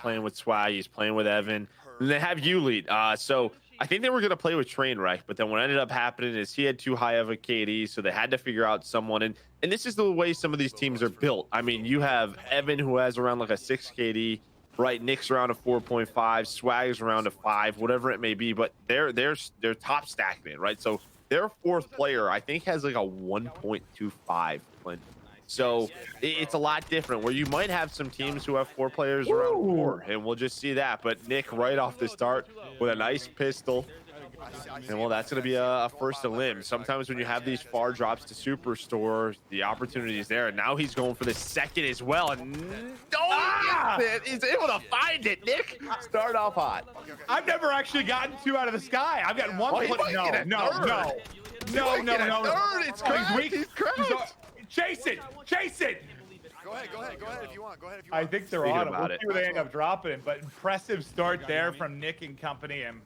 playing with Swag, he's playing with Evan, and they have Ulead. So I think they were going to play with Trainwreck, but then what ended up happening is he had too high of a KD, so they had to figure out someone. And this is the way some of these teams are built. I mean, you have Evan who has around like a 6 KD, right? Nick's around a 4.5, Swag's around a 5, whatever it may be, but they're top stacking it, right? So their fourth player, I think, has like a 1.25 Clint. So it's a lot different where you might have some teams who have 4 players around 4, and we'll just see that. But Nick right off the start with a nice pistol. And well, that's going to be a first to limb. Sometimes when you have these far drops to Superstore, the opportunity is there. And now he's going for the second as well. And he's able to find it. Nick, start off hot. I've never actually gotten 2 out of the sky. I've gotten 1. No. It's crazy. He's cracked. Chase it. Go ahead if you want. I think they're Speaking on it. about We'll it. see where they end up dropping it, but impressive start there from Nick and company. And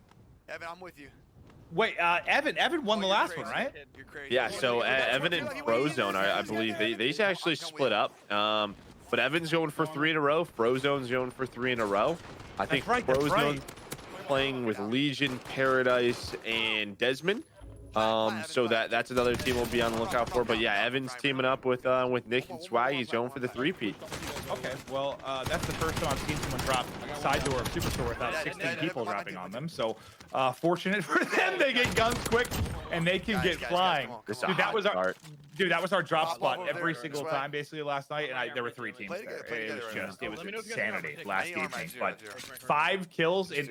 Evan, I'm with you. wait, Evan won the last one, right? You're crazy. Yeah, so Evan and Frozone, I believe, they actually split up. But Evan's going for 3 in a row. Frozone's going for 3 in a row. I think Frozone playing with Legion, Paradise, and Desmond. So that's another team we'll be on the lookout for. But yeah, Evan's teaming up with Nick and Swag. He's going for the 3-peat. Okay, well, that's the first time I've seen someone drop side door of Superstore without 16 people dropping on them. So fortunate for them, they get guns quick and they can get flying. Dude, that was our drop spot every single time basically last night, and there were 3 teams there. It was insanity last evening. But 5 kills, and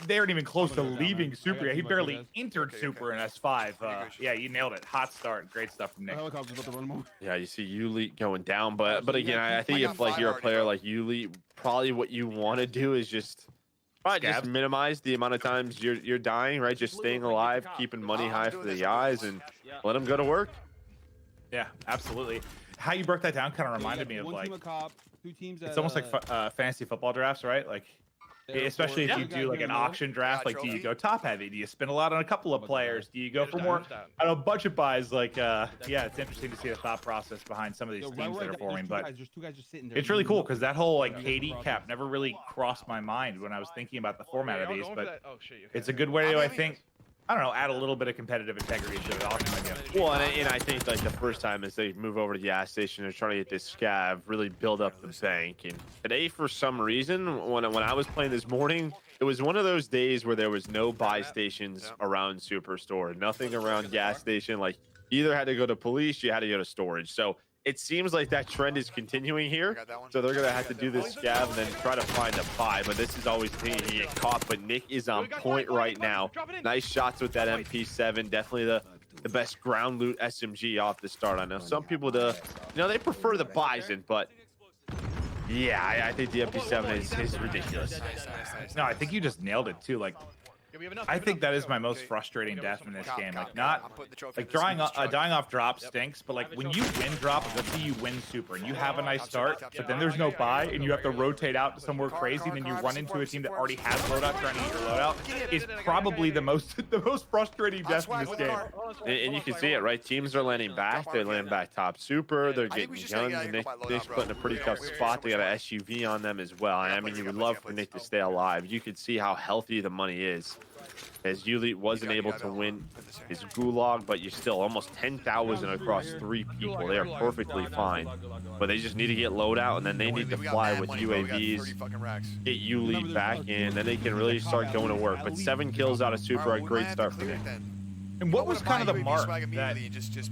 they aren't even close to leaving Super. He barely entered Super in S5. Yeah, you nailed it. Hot start. Great stuff from Nick. Yeah, you see Ulead going down, but again, I think if like you're a player like Ulead, probably what you want to do is just minimize the amount of times you're dying, right? Just staying alive, keeping money high for the eyes, and let them go to work. Yeah, absolutely. How you broke that down kind of reminded me of like it's almost like fantasy football drafts, right? Like especially if you do like an auction draft, like do you go top heavy? Do you spend a lot on a couple of players? Do you go for more budget buys? Like yeah, it's interesting to see the thought process behind some of these teams that are forming, but it's really cool because that whole like KD cap never really crossed my mind when I was thinking about the format of these, but it's a good way to, I think, I don't know, add a little bit of competitive integrity to the auction again. Well, and I think like the first time as they move over to the gas station, they're trying to get this scav, really build up the bank. And today, for some reason, when I was playing this morning, it was one of those days where there was no buy stations around Superstore, nothing around gas station. Like you either had to go to police, you had to go to storage. So it seems like that trend is continuing here. So they're going to have to do this scav and then try to find a buy. But this is always the thing, you get caught. But Nick is on point right now. Nice shots with that MP7. Definitely the best ground loot SMG off the start. I know some people, they prefer the Bison, but yeah, I think the MP7 is ridiculous. No, I think you just nailed it too. Like, I think that is my most frustrating death in this game. Like, not like dying off drop stinks, but like when you win drop, let's say you win Super and you have a nice start, but then there's no buy and you have to rotate out to somewhere crazy, and then you run into a team that already has loadout trying to get your loadout, is probably the most frustrating death in this game. And you can see it, right? Teams are landing back. They're landing back top Super. They're getting guns, and Nick's put in a pretty tough spot. They got an SUV on them as well. And I mean, you would love for Nick to stay alive. You could see how healthy the money is, as Ulead wasn't able to win his gulag, but you're still almost 10,000 across 3 people. They are perfectly fine, but they just need to get loadout, and then they need to fly with UAVs, get Ulead back, and then they can really start going to work. But 7 kills out of Super, a great start for Nick. And what was kind of the mark that,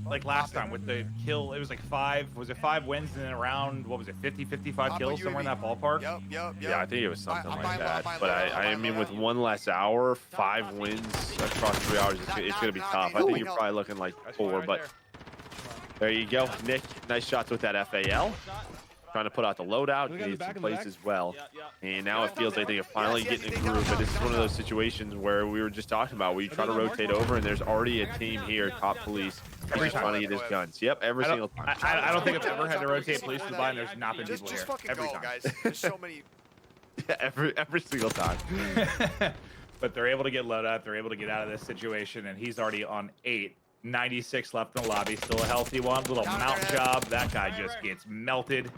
like last time with the kill, it was like 5, was it 5 wins and then around, what was it, 50, 55 kills, somewhere in that ballpark? Yeah, I think it was something like that. But I mean, with 1 less hour, 5 wins across 3 hours, it's going to be tough. I think you're probably looking like 4, but there you go. Nick, nice shots with that FAL. Trying to put out the loadout, needs some plays as well. And now it feels like they are finally getting a groove. But this is one of those situations where we were just talking about, where you try to rotate over and there's already a team here, top police, every time trying to get his guns. Yep, every single time. I don't think I've ever had to rotate police to buy and there's not been people here. Every time. Guys. There's so many. Yeah, every single time. But they're able to get loadout. They're able to get out of this situation, and he's already on 8. 96 left in the lobby. Still a healthy one. Little mount job. That guy just gets melted.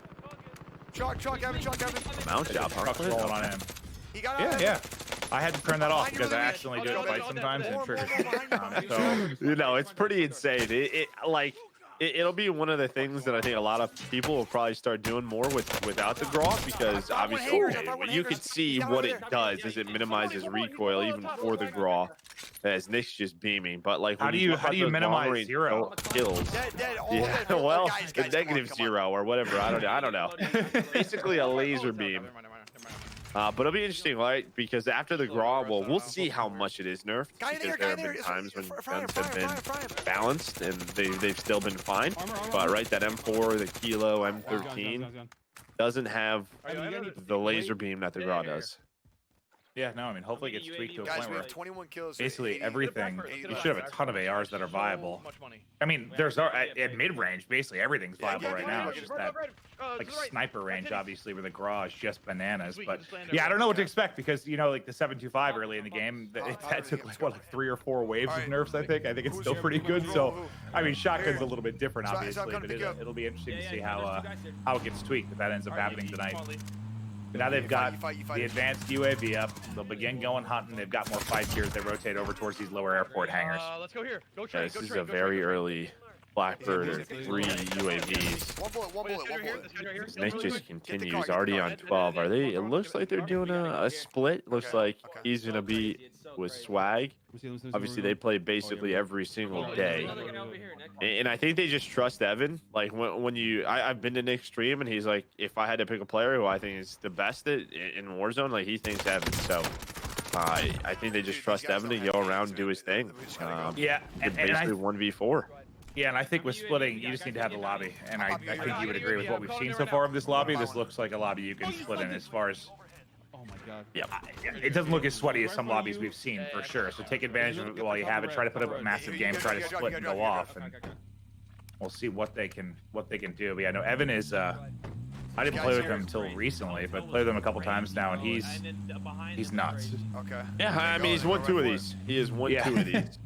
Evan. Mount job, Truck's huh? rolling on him. He got Yeah, out. yeah. I had to turn that off because I accidentally do it like sometimes and it triggers me. So You know, it's pretty insane. It'll be one of the things that I think a lot of people will probably start doing more without the Grok, because obviously you can see what it does is it minimizes recoil even for the Grok, as Nick's just beaming. But like, how do you minimize zero kills? Yeah, well, the -0 or whatever. I don't know. Basically a laser beam. But it'll be interesting, right? Because after the Grok, well, we'll see how much it is nerfed. Because there have been times when guns have been balanced and they've still been fine. But right, that M4, the Kilo, M13 doesn't have the laser beam that the Grok does. Yeah, no, I mean, hopefully it gets tweaked to a Guys, point we where have 21 kills. basically everything, you should have a ton of ARs that are viable. I mean, there's at mid-range, basically everything's viable right now. It's just that like sniper range, obviously, where the Grok is just bananas. But yeah, I don't know what to expect because, you know, like the 725 early in the game, that took like 3 or 4 waves of nerfs, I think. I think it's still pretty good. So, I mean, shotgun's a little bit different, obviously, but it'll be interesting to see how it gets tweaked if that ends up happening tonight. But now they've got the advanced UAV up. They'll begin going hunting. They've got more fights here as they rotate over towards these lower airport hangars. Let's go here. Go This is a very early Blackbird or 3 UAVs. One bullet. Nick just continues, already on 12. Are they? It looks like they're doing a split. Looks like he's gonna be with Swag. Obviously, they play basically every single day, and I think they just trust Evan. Like when I've been to Nick's stream, and he's like, if I had to pick a player who I think is the best in Warzone, like he thinks Evan. So I think they just trust Evan to go around and do his thing. Yeah, and basically 1v4. Yeah, and I think with splitting, you just need to have the lobby. And I think you would agree with what we've seen so far of this lobby. This looks like a lobby you can split in as far as... Oh my god. Yeah. It doesn't look as sweaty as some lobbies we've seen, for sure. So take advantage of it while you have it. Try to put up a massive game. Try to split and go off. And we'll see what they can do. But yeah, no, Evan is... I didn't play with him until recently, but played with him a couple times now, and he's nuts. Okay. Yeah, I mean, he's won 2 of these. He has won 2 of these.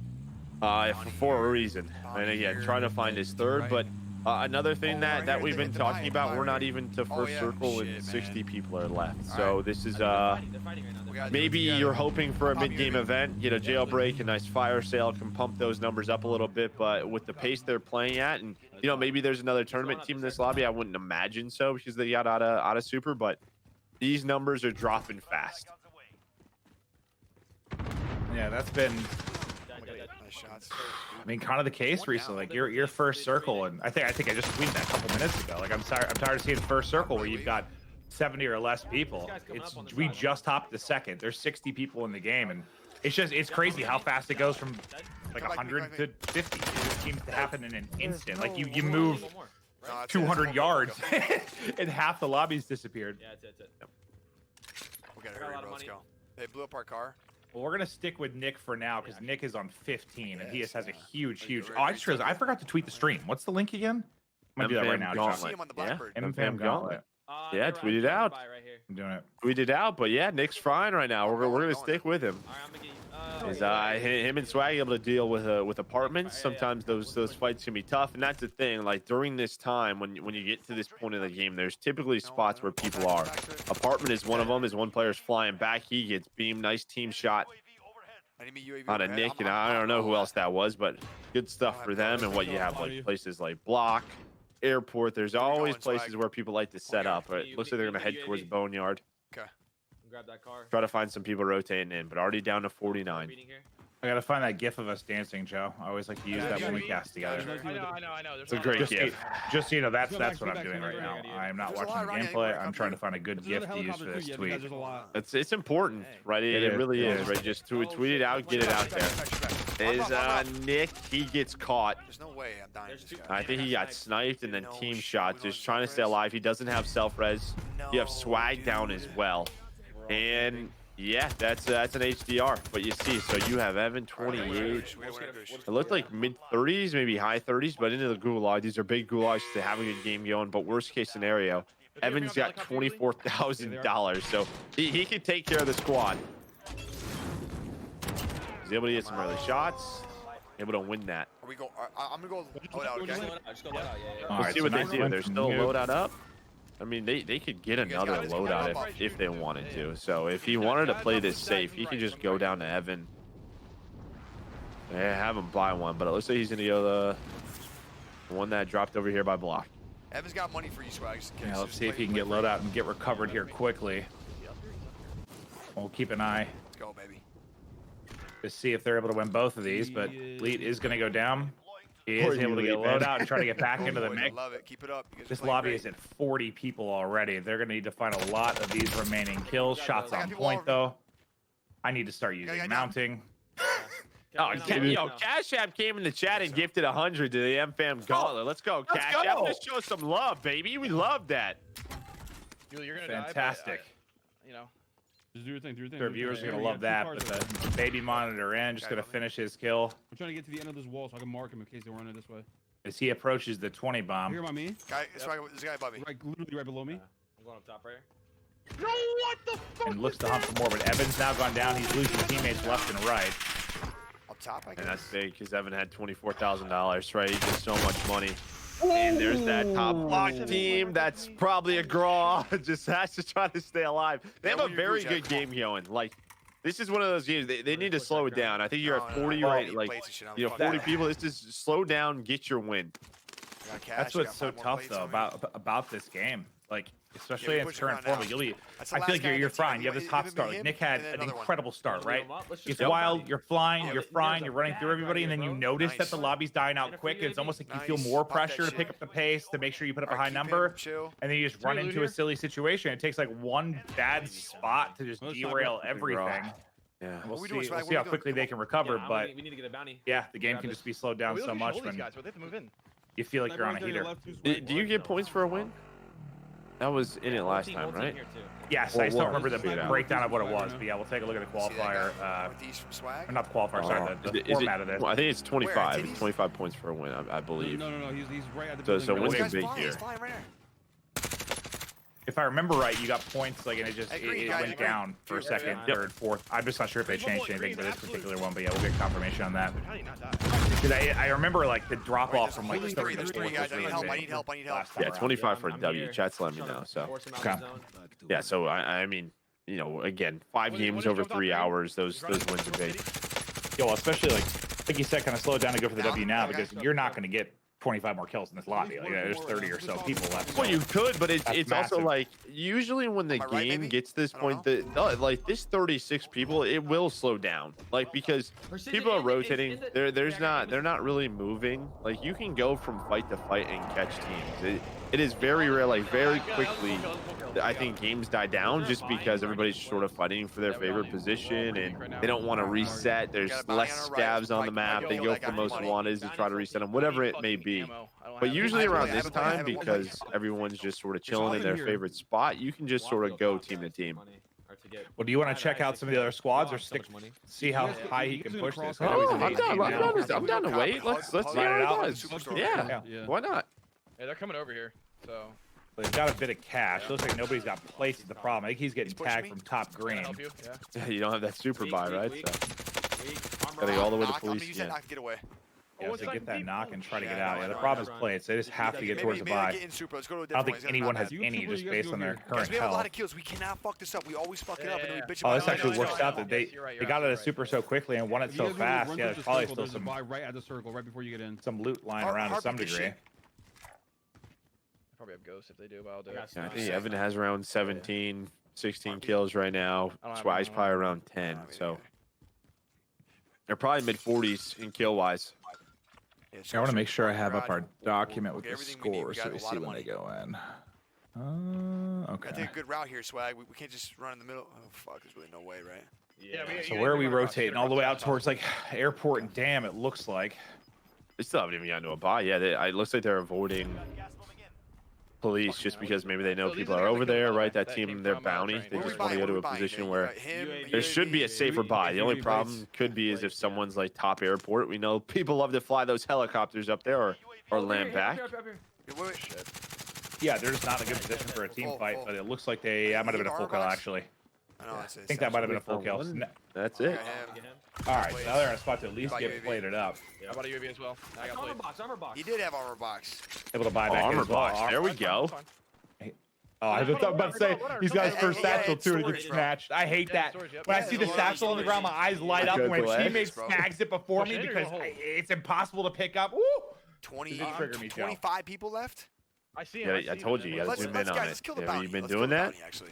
For a reason. And again, trying to find his third. But another thing that we've been talking about, we're not even to first circle and 60 people are left. So this is maybe you're hoping for a mid-game event, get a jailbreak, a nice fire sale, can pump those numbers up a little bit. But with the pace they're playing at, and you know, maybe there's another tournament team in this lobby. I wouldn't imagine so because they got out of super, but these numbers are dropping fast. Yeah, that's been... Shots. I mean, kind of the case recently. Like your first circle, and I think I just tweeted that a couple minutes ago. Like I'm tired of seeing first circle where you've got 70 or less people. We just topped the second. There's 60 people in the game, and it's crazy how fast it goes from like 100 to 50. It just seems to happen in an instant. Like you move 200 yards, and half the lobby's disappeared. Yeah, that's it. We gotta hurry, bro. Let's go. They blew up our car. Well, we're gonna stick with Nick for now because Nick is on 15 and he has a huge. Oh, I just realized I forgot to tweet the stream. What's the link again? I'm gonna do that right now. MFAMGaunlet. Yeah, tweet it out. I'm doing it. Tweet it out, but yeah, Nick's fine right now. We're gonna stick with him. Is him and Swag able to deal with apartments? Sometimes those fights can be tough, and that's the thing. Like during this time, when you get to this point of the game, there's typically spots where people are. Apartment is one of them. As one player's flying back, he gets beamed. Nice team shot on a Nick, and I don't know who else that was, but good stuff for them. And what you have like places like Block, Airport. There's always places where people like to set up. But it looks like they're gonna head towards Boneyard. Okay. Grab that car. Try to find some people rotating in, but already down to 49. I gotta find that gif of us dancing, Joe. I always like to use that when we cast together. I know. It's a great gif. Just so you know, that's what I'm doing right now. I am not watching the gameplay. I'm trying to find a good gif to use for this tweet. It's important, right? It really is, right? Just to tweet it out, get it out there. Is Nick? He gets caught. There's no way I'm dying. I think he got sniped and then team shot. Just trying to stay alive. He doesn't have self-res. You have Swag down as well, and yeah, that's an HDR. But you see, so you have Evan 28. It looked like mid 30s, maybe high 30s, but into the gulag. These are big gulags to have a good game going. But worst case scenario, Evan's got $24,000, so he can take care of the squad. He's able to get some early shots, able to win that. I'm gonna go load out, okay? We'll see what they do. There's still a loadout up. I mean, they could get another loadout if they wanted to. So if he wanted to play this safe, he could just go down to Evan. Yeah, have him buy one, but it looks like he's gonna go the one that dropped over here by block. Evan's got money for you, Swag. Yeah, let's see if he can get loadout and get recovered here quickly. We'll keep an eye. Let's go, baby. To see if they're able to win both of these, but Leet is going to go down. He is able to get loadout and try to get back into the mix. Love it. Keep it up. This lobby is at 40 people already. They're going to need to find a lot of these remaining kills. Shots on point, though. I need to start using mounting. Oh, Cash App came in the chat and gifted 100 to the MFAMGaunlet. Let's go, Cash App. Let's show some love, baby. We love that. You're gonna fantastic. Die, but, Just do your thing. Do your thing. Their viewers are going to love that. But the baby monitor in, just going to finish his kill. I'm trying to get to the end of this wall so I can mark him in case they run it this way. As he approaches the 20 bomb. Here by me. There's a guy above me. Literally right below me. I'm going up top right here. No, what the fuck? And looks to hunt for more, but Evan's now gone down. He's losing teammates left and right. Up top, I guess. And that's big because Evan had $24,000, right? He did so much money. And there's that top block team. That's probably a draw. Just has to try to stay alive. They have a very good game going. Like, this is one of those games. They need to slow it down. I think you're at 40, right? Like, 40 people. This is slow down, get your win. That's what's so tough, though, about this game. Like, especially in its current form, I feel like you're fine. You have this hot start. Like, Nick had an incredible start, right? It's wild. You're flying. You're frying. You're running through everybody, and then you notice that the lobby's dying out quick. And it's almost like you feel more pressure to pick up the pace to make sure you put up a high number, and then you just run into a silly situation. It takes like one bad spot to just derail everything. Yeah, we'll see how quickly they can recover. But we need to get a bounty. yeah, the game can just be slowed down so much when you feel like you're on a heater. Do you get points for a win? That was in it last time, right? Yes, I still remember the breakdown of what it was. But yeah, we'll take a look at the qualifier. Or not the qualifier, sorry, the format of this. Well, I think it's 25. It's 25 points for a win, I believe. No. He's right at the So wins are big here. If I remember right, you got points like, and it went down for a second, third, fourth. I'm just not sure if they changed anything for this particular one, but yeah, we'll get confirmation on that. Because I remember like the drop off from like 30 to 40. I need help. Yeah, 25 for a W. Chat's letting me know. So yeah, so I mean, you know, again, 5 games over 3 hours. Those wins are big. Yo, especially like you said, kind of slow it down to go for the W now because you're not going to get 25 more kills in this lobby. Like, there's 30 or so people left. Well, you could, but it's also like usually when the game gets this point, like this 36 people, it will slow down. Like because people are rotating. They're not really moving. Like you can go from fight to fight and catch teams. It is very rare. Like very quickly, I think games die down just because everybody's sort of fighting for their favorite position and they don't want to reset. There's less scavs on the map. They go for most wanted to try to reset them, whatever it may be. But usually around this time, because everyone's just sort of chilling in their favorite spot, you can just sort of go team to team. Well, do you want to check out some of the other squads or see how high he can push this? I'm down to wait. Let's see how it does. Yeah, why not? Hey, they're coming over here, so. They've got a bit of cash. Looks like nobody's got plates is the problem. I think he's getting tagged from top green. Yeah, you don't have that super buy, right? So gotta go all the way to police. Yeah, so get that knock and try to get out. Yeah, the problem is plates. They just have to get towards the buy. I don't think anyone has any just based on their current we have a lot health. of kills. We cannot fuck this up. We always fuck it up. And then we bitch Oh, about this actually works out that they got it a super so quickly and won it so fast. Yeah, there's probably still some buy right at the circle right before you get in. Some loot lying around to some degree. Probably have ghosts if they do, but I'll do it. Yeah, I think Evan has around 17, 16 kills right now. Swag's probably around 10. So they're probably mid 40s in kill wise. I want to make sure I have up our document with the scores so we see when they go in. Okay. I take a good route here, Swag. We can't just run in the middle. Oh fuck, there's really no way, right? Yeah. So where are we rotating? All the way out towards like airport and dam. It looks like. They still haven't even gotten to a buy. Yeah, it looks like they're avoiding police just because maybe they know people are over there, right? That team, their bounty. They just want to go to a position where there should be a safer buy. The only problem could be is if someone's like top airport. We know people love to fly those helicopters up there or land back. Yeah, they're just not in a good position for a team fight, but it looks like that might have been a full kill actually. I think that might have been a full kill. That's it. All right, so now they're in a spot to at least get plated up. How about a UAV as well? I got Armor box. He did have armor box. Able to buy back armor as well. box. There we go. Oh, I was about to say he's got his first satchel too to get storage, bro. snatched. I hate that. When I see the satchel on the ground, my eyes light up. When a teammate snags it before me because it's impossible to pick up. Woo! 25 people left. I see him. Yeah, I told you. You gotta zoom in on Let's it. kill the Have bounty. you been Let's kill doing the that? bounty, actually.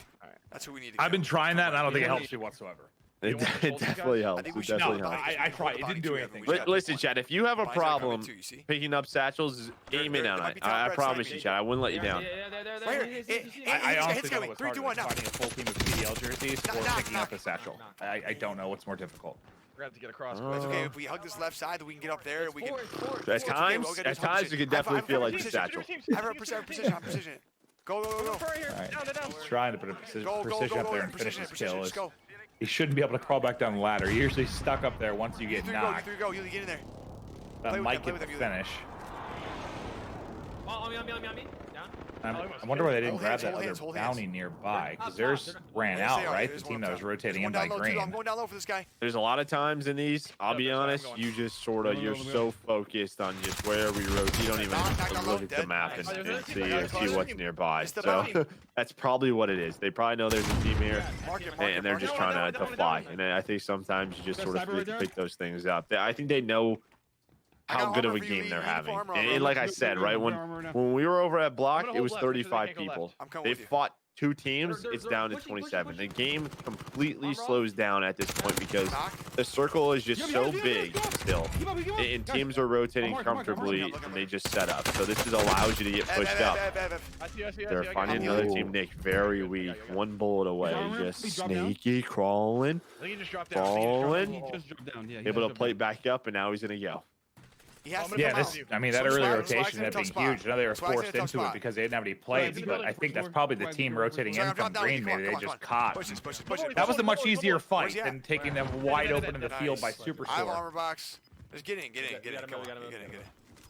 That's who we need to I've been kill. trying that, and I don't think it helps you whatsoever. It definitely helps. I think It we should definitely no, helps. I tried. It didn't do anything. Listen, Chad, if you have a Mine's gotta come in problem too, you see? picking up satchels, aim in on it. I promise you, Chad. I wouldn't let you down. Right here. I honestly don't know what's 3, 2, 1, harder, now. finding a full team of PDL jerseys or Knock, picking up knock. a satchel. I don't know what's more difficult. We're gonna have to get across. It's okay if we hug this left side, we can get up there. We can. At times, you can definitely feel like the satchel. Have her precision. Go. Right. He's trying to put a precision Go, up there and finish precision, his kill. just go. He shouldn't be able to crawl back down the ladder. He's usually stuck up there once you get knocked. You go. You get in there. That might get the finish. On me. Down. I wonder why they didn't Hold grab hands, that hold other hands, hold bounty hands. nearby, because theirs ran Yes, out, they are. right? The There's team one that up was top. rotating There's in one by down low, too. green. I'm going down low for this guy. There's a lot of times in these, I'll be that's where I'm honest, going. you just sort of, you're so focused on just where we rotate. You don't even look at the map and see what's nearby. So that's probably what it is. They probably know there's a team here, and they're just trying to fly. And I think sometimes you just sort of pick those things up. I think they know how good of a game they're having. And like I said, right, when we were over at Block, it was 35 people. They fought 2 teams, it's down to 27. The game completely slows down at this point because the circle is just so big still, and teams are rotating comfortably, and they just set up. So this just allows you to get pushed up. They're finding another team, Nick, very weak. 1 bullet away, just sneaky crawling, falling, able to plate back up, and now he's gonna go. Yeah, that early rotation had been huge. Now they were forced into it because they didn't have any plates, but I think that's probably the team rotating in from green. Maybe they just caught. That was a much easier fight than taking them wide open in the field by Superstore. I have armor box. Just get in. Come on, get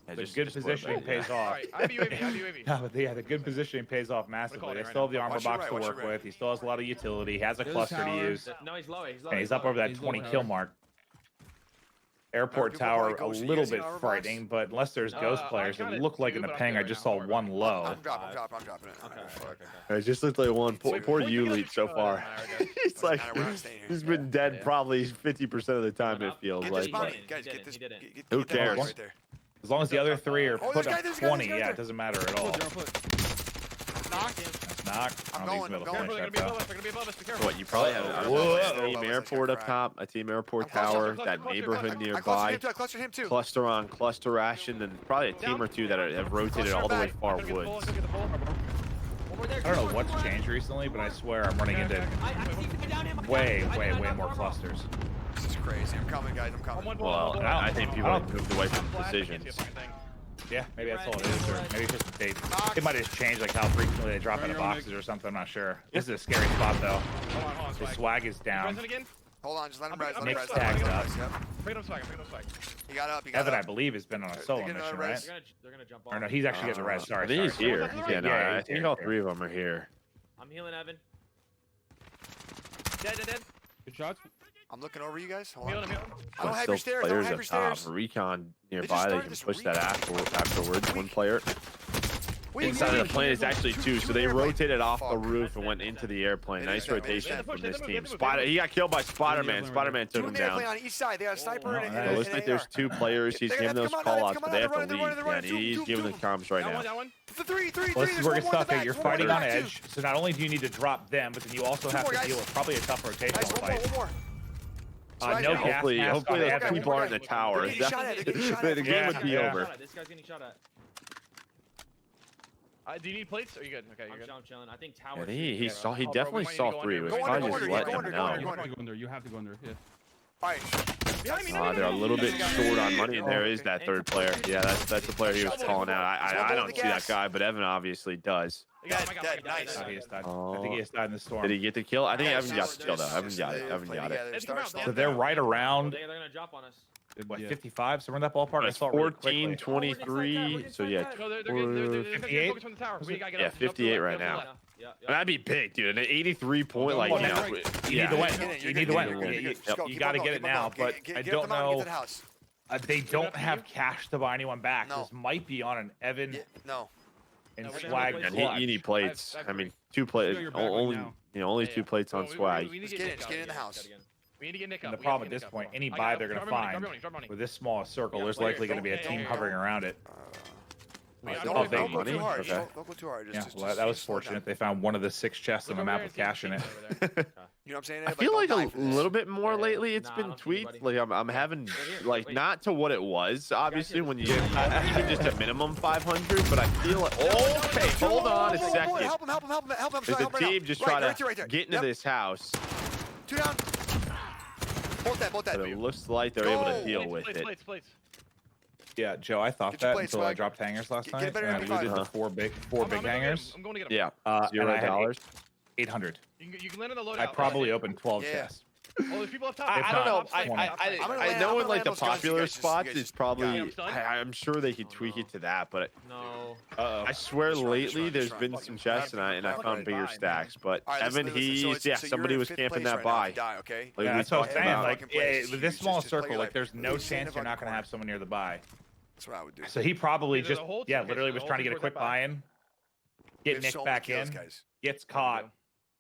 in. The good positioning pays off. Yeah, but the good positioning pays off massively. They still have the armor box to work with. He still has a lot of utility. He has a cluster to use. No, he's low. And he's up over that 20 kill mark. Airport tower a little bit frightening, but unless there's ghost players, it looked like in the ping I just saw 1 low. I'm dropping it. It just looked like one. Poor Uleet so far. He's like, he's been dead probably 50% of the time, it feels like. Who cares? As long as the other 3 are put up 20, yeah, it doesn't matter at all. That's knock. I'm going. What, you probably have a team airport up top, a team airport tower, that neighborhood nearby, cluster on, cluster ration, and probably a team or 2 that have rotated all the way far woods. I don't know what's changed recently, but I swear I'm running into way more clusters. This is crazy. I'm coming, guys. I'm coming. Well, I think people have moved away from decisions. Yeah, maybe that's all it is, or maybe it's just it might have just changed, like how frequently they drop out of boxes or something. I'm not sure. This is a scary spot though. The swag is down. Hold on, just let him res. Nick's tagged up. He got up. Evan, I believe, has been on a solo mission, right? They're gonna jump off. Or no, he's actually getting the res. Sorry, I think he's here. Yeah, no, I he's think here. all 3 of them are here. I'm healing Evan. Dead. Good shots. I'm looking over you guys. Hold I'm on. healing. I don't have Still your stairs. I don't players have up your top. stairs. Recon nearby, they started can this push that recon. afterwards. 1 player. Inside of the plane is actually 2, so they rotated off the roof and went into the airplane. Nice rotation from this team. He got killed by Spider-Man. Spider-Man took him down. On each side. They got a sniper and It looks like there's 2 players. He's giving those call-outs, but they have to leave. Yeah, he's giving the comms right now. Well, this is where it gets tough. You're fighting on edge, so not only do you need to drop them, but then you also have to deal with probably a tough rotational fight. No gas hopefully mask those on Evan. people aren't in the tower. The game would be over. This guy's getting shot at. Do you need plates? Are you good? Okay, you're good. I'm chilling. I think tower. Yeah, he definitely saw 3. It was probably just letting him know. You have to go in there. You have to go in there. Yeah. Alright. They're a little bit short on money, and there is that 3rd player. Yeah, that's the player he was calling out. I don't see that guy, but Evan obviously does. Dead. Nice. I think he has died in the storm. Did he get the kill? I think Evan got the kill though. Evan got it. So they're right around, They're gonna drop on us. what, 55? So we're in that ballpark. I It's saw it really 14, quickly. 23. So yeah, They're 58? focused on the tower. yeah, 58 right now. That'd be big, dude. An 83 point, like, Well, you know. You need to win. You You need to win. You got to get it now, but I don't know. They don't have cash to buy anyone back. No. This might be on an Evan No. and swag. And clutch. you need plates. I mean, 2 plates. your bag right Only now. only 2 plates on swag. Let's get in. Just get in the house. We need to get Nick And up. the problem at this point, any buy they're going to find with this small circle, there's likely going to be a team hovering around it. Don't big go too money? hard. Okay. Don't go too hard. Yeah, Just, well, that was fortunate. They found one of the 6 chests on the map with cash in it. You know what I'm saying? I feel like don't a die for this. little bit more Yeah. lately. It's Nah, I been don't see you, tweaked. buddy. Like I'm having here, like wait. not to what it was. Obviously, this when you is- get even just a minimum 500, but I feel like okay. Hold on a Whoa, second. help him, help him, help him, help him. There's a help him right team now. just Right, trying right to there, right there. get into Yep. this house, 2 down. Both dead, both dead. but it looks like they're able to Go. deal with it. Plates. Yeah, Joe, I thought Get your that plates, until I swag. dropped hangers last Get night. better And I than looted the 25. 4 big hangers. I'm going to get him. Yeah, And I had $0. 800. You can land on the loadout. I probably opened 12 Yeah. chests. Oh, there's people up top. I don't know. I'm gonna I know I'm in like the gonna land those guns, popular you guys just- spots, you guys it's just probably. got him stunned? I'm sure they could tweak no. it to that, but No. I swear Just run, lately there's just been run. some chests and I found bigger Buy, stacks. But All right, Evan, listen, so he's it's- so somebody you're in was 5th camping place that right now buy. if you die, okay? Like Yeah, we that's what I was talked saying. about. Like, Fucking place is with this huge. small Just play circle, your like, life. there's no Please stand chance in you're the not going to corner. have someone near the buy. That's what I would do. So he probably There's just, a whole yeah, team, literally the was whole trying to team get a towards quick that buy. buy-in, We get have Nick so many back kills, in, guys. gets caught.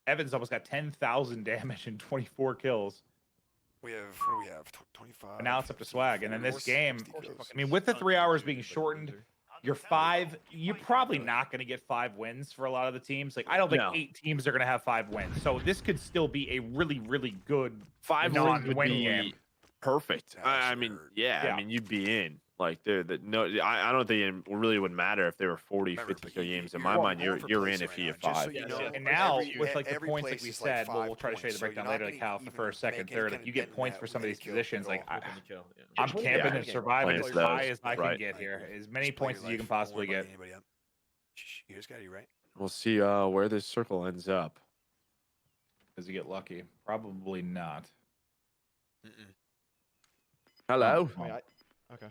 Evans almost got 10,000 damage and 24 kills. We have 25. And now it's up to swag. And then this 40 game, kills. I mean, with the 3 hours being shortened, you're probably not going to get 5 wins for a lot of the teams. Like, I don't think No. 8 teams are going to have 5 wins. So this could still be a really, really good 5 wins would non-win be game. perfect. That's I mean, absurd. yeah, Yeah. I mean, you'd be in. Like, no, I don't think it really would matter if there were 40, Remember, 50 but kill you- games. In you're my going mind, for you're place in if right you now, have just so 5. you know. And now, Every- with like the every points like place we is like said, well, 5 we'll try to show you the points, so breakdown you're later, not like gonna how for even first, second, make third, any like you get kind points of for some of these net kill positions. at Like all. I'm Yeah. camping and surviving Playing as those, high as I can right. get here, as many Just play points your as you can life. Don't possibly worry about get. anybody else. Shh, you just got you, right? We'll see where this circle ends up. Does he get lucky? Probably not. Hello. Oh, Okay.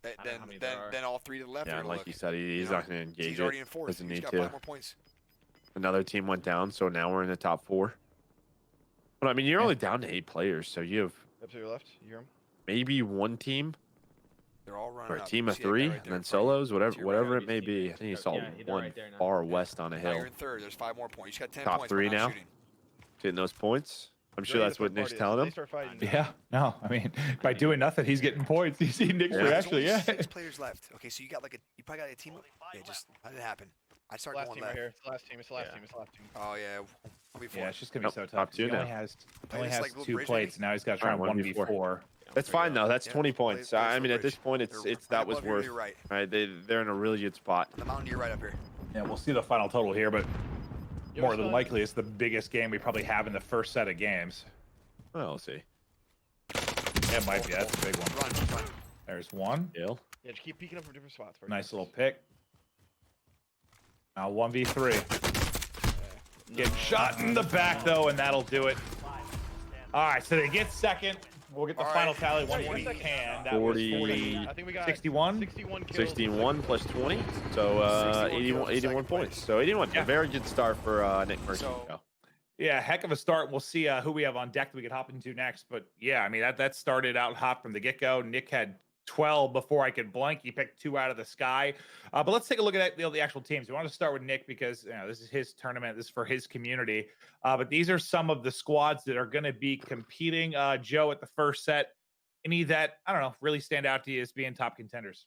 Then, I don't know how many there are. then all 3 to the left. Yeah, are and gonna like you look. said, he's You not know, going to engage He's already it. in 4th. Doesn't He's need got to. 5 more points. Another team went down, so now we're in the top 4. But I mean, you're Yeah. only down to 8 players, so you have Up to your left. You hear him? maybe one team They're all running or a up. team You of see that guy 3, right and there then in front of you? solos, whatever To your right. whatever it may be. I think you saw Yeah, they're one right there now. far west on a Now hill. you're in 3rd. There's 5 more points. You got 10 Top points. 3 but not now. shooting. Getting those points. I'm sure Ready that's to what put Nick's party telling is. him. They start fighting. Yeah, no, I mean, by doing nothing, he's getting points. You see Nick's Yeah. There's reaction, only yeah. 6 players left. Okay, so you got you probably got a team. Yeah, just let it happen. I start Last going team right left. here. It's the last team. It's the last Yeah. team. It's the last team. Oh yeah, I'll be 4. Yeah, it's just gonna be Nope, so top tough. 2 He only now. has Oh, it's like 2 little bridge plates. Now he's got to try Alright, and 1v4. 1v4. That's fine though. That's Yeah, 20 play- points. play I for mean, at this bridge. point, They're it's right that was above you to worth. your right. Right, they're in a really good spot. The mountain to your right up here. Yeah, we'll see the final total here, but Yo, more what's than the- likely, it's the biggest game we probably have in the first set of games. Well, we'll see. Yeah, it might be. That's a big one. Run. There's one. Deal. Yeah, just keep peeking up from different spots. bro. Nice little pick. Now 1v3. Get shot in the back, though, and that'll do it. All right, so they get second. We'll get the All final right. tally once we Second. can. That 40. was 40. I think we got 61? 61 kills. 61 plus 20, so 61 81 second points. place. So 81. Yeah. A very good start for Nick Murphy. So- Yeah, heck of a start. We'll see who we have on deck that we could hop into next. But yeah, I mean, that started out hot from the get-go. Nick had 12 before I could blink. He picked 2 out of the sky. But let's take a look at the actual teams. We want to start with Nick because this is his tournament. This is for his community. But these are some of the squads that are going to be competing. Joe, at the first set, any that, I don't know, really stand out to you as being top contenders?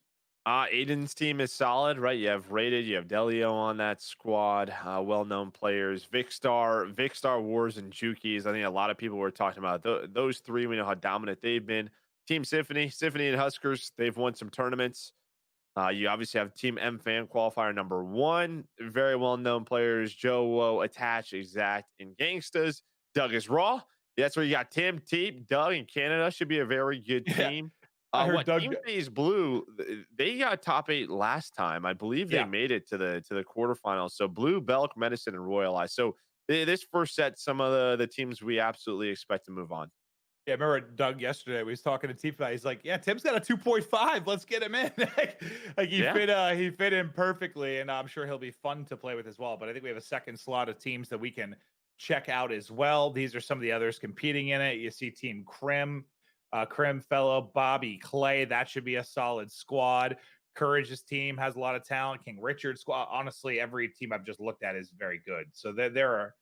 Aiden's team is solid, right? You have Rated, you have Delio on that squad, well-known players. Vicstar, Wars, and Jukies. I think a lot of people were talking about those 3. We know how dominant they've been. Team Symphony and Huskers, they've won some tournaments. You obviously have Team MFAM qualifier number 1. Very well-known players, Joe, Woe, Attach, Exact, and Gangstas. Doug is Raw. That's where you got Tim, Teep, Doug in Canada. Should be a very good Yeah. team. I heard What Doug- Team Phase Blue, they got top 8 last time. I believe they Yeah. made it to the quarterfinals. So Blue, Belk, Medicine, and Royal Eye. So this first set, some of the teams we absolutely expect to move on. Yeah, I remember Doug yesterday. We was talking to Tifa. He's like, "Yeah, Tim's got a 2.5. Let's get him in." Like he Yeah. fit in perfectly, and I'm sure he'll be fun to play with as well. But I think we have a second slot of teams that we can check out as well. These are some of the others competing in it. You see Team Krim, Fellow, Bobby, Clay. That should be a solid squad. Courage's team has a lot of talent. King Richard's squad. Honestly, every team I've just looked at is very good. So there are